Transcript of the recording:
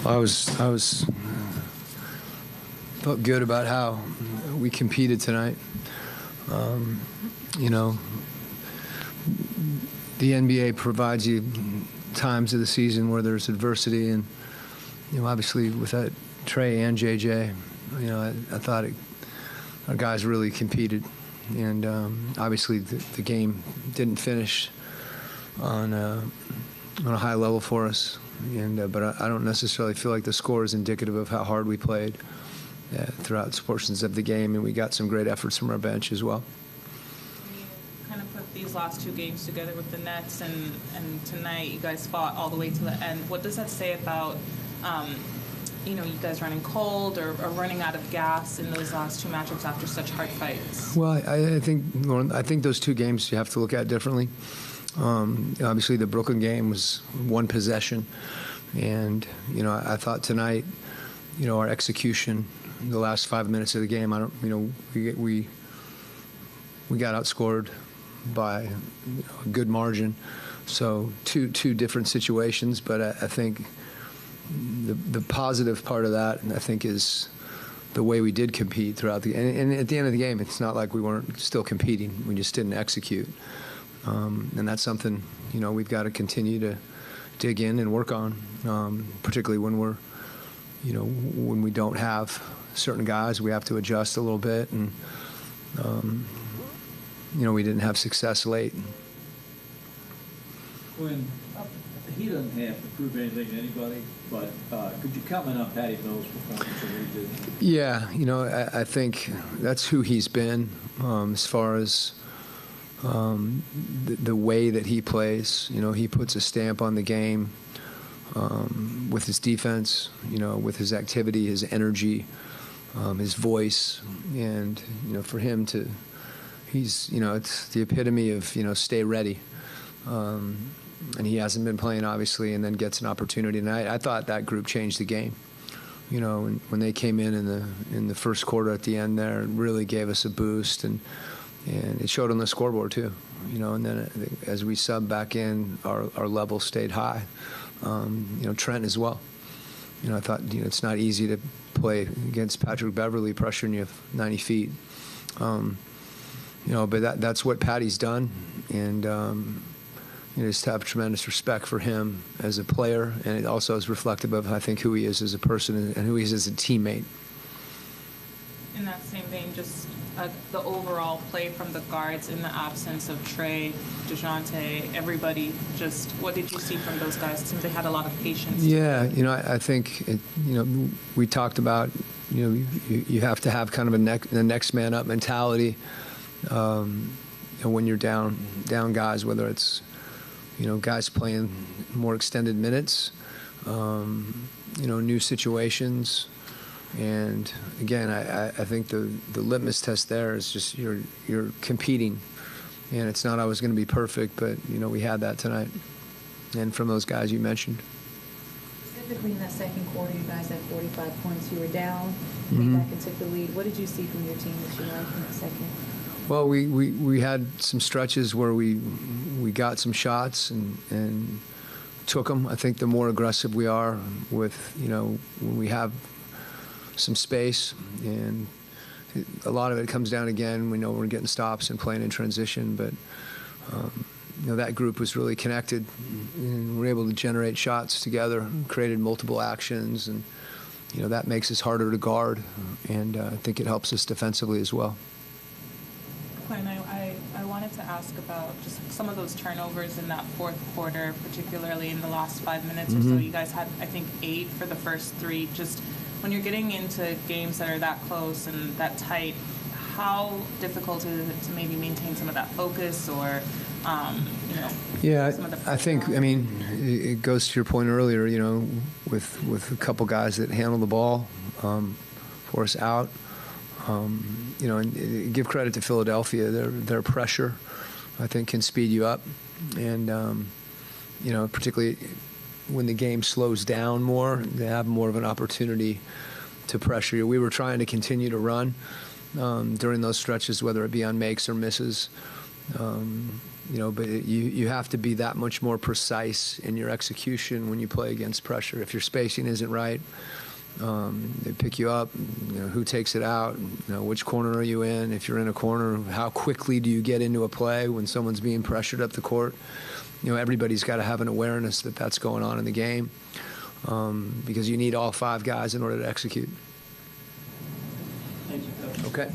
I felt good about how we competed tonight. You know, the NBA provides you times of the season where there's adversity, and you know, obviously with that Trae and J.J, you know, I thought our guys really competed, and obviously the game didn't finish on a high level for us, and but I don't necessarily feel like the score is indicative of how hard we played throughout portions of the game, and we got some great efforts from our bench as well. You kind of put these last two games together with the Nets, and tonight you guys fought all the way to the end. What does that say about you know, you guys running cold or running out of gas in those last two matchups after such hard fights? Well, I think those two games you have to look at differently. Obviously, the Brooklyn game was one possession, and you know, I thought tonight, you know, our execution, the last 5 minutes of the game, we got outscored by a good margin. So two different situations, but I think the positive part of that, I think, is the way we did compete throughout and at the end of the game, it's not like we weren't still competing. We just didn't execute. And that's something, you know, we've got to continue to dig in and work on, particularly when when we don't have certain guys, we have to adjust a little bit. And, you know, we didn't have success late. Quin, he doesn't have to prove anything to anybody, but could you comment on Patty Mills' performance and what he did? Yeah, you know, I think that's who he's been as far as the way that he plays. You know, he puts a stamp on the game with his defense, you know, with his activity, his energy, his voice. And, you know, for him he's, you know, it's the epitome of, you know, stay ready. And he hasn't been playing, obviously, and then gets an opportunity. And I thought that group changed the game. You know, when they came in the first quarter at the end there, it really gave us a boost, and it showed on the scoreboard too. You know, and then as we subbed back in, our level stayed high. You know, Trent as well. You know, I thought, you know, it's not easy to play against Patrick Beverley, pressuring you 90 feet. You know, but that's what Patty's done, and you know, just have tremendous respect for him as a player, and it also is reflective of, I think, who he is as a person and who he is as a teammate. In that same vein, just the overall play from the guards in the absence of Trae, DeJounte, everybody, just what did you see from those guys? It seems they had a lot of patience. Yeah, you know, I think, you know, we talked about, you know, you have to have kind of a next man up mentality. And when you're down guys, whether it's, you know, guys playing more extended minutes, you know, new situations. And again, I think the litmus test there is just you're competing, and it's not always going to be perfect, but you know, we had that tonight, and from those guys you mentioned. Specifically in that second quarter, you guys had 45 points. You were down, came Mm-hmm. back and took the lead. What did you see from your team that you liked in that second? Well, we had some stretches where we got some shots and took them. I think the more aggressive we are with, you know, when we have some space, and a lot of it comes down, again, we know we're getting stops and playing in transition, but you know, that group was really connected, and we're able to generate shots together, created multiple actions, and you know, that makes us harder to guard, and I think it helps us defensively as well. Quin, I wanted to ask about just some of those turnovers in that fourth quarter, particularly in the last 5 minutes or so. You guys had, I think, 8 for the first 3. Just when you're getting into games that are that close and that tight, how difficult is it to maybe maintain some of that focus, or, you know? Yeah, some of the I think, I mean, it goes to your point earlier, you know, with a couple guys that handle the ball for us out. You know, and give credit to Philadelphia. Their pressure, I think, can speed you up, and you know, particularly when the game slows down more, they have more of an opportunity to pressure you. We were trying to continue to run during those stretches, whether it be on makes or misses. But you have to be that much more precise in your execution when you play against pressure. If your spacing isn't right, they pick you up. Who takes it out? Which corner are you in? If you're in a corner, how quickly do you get into a play when someone's being pressured up the court? Everybody's got to have an awareness that that's going on in the game, because you need all 5 guys in order to execute. Thank you, Coach. Okay.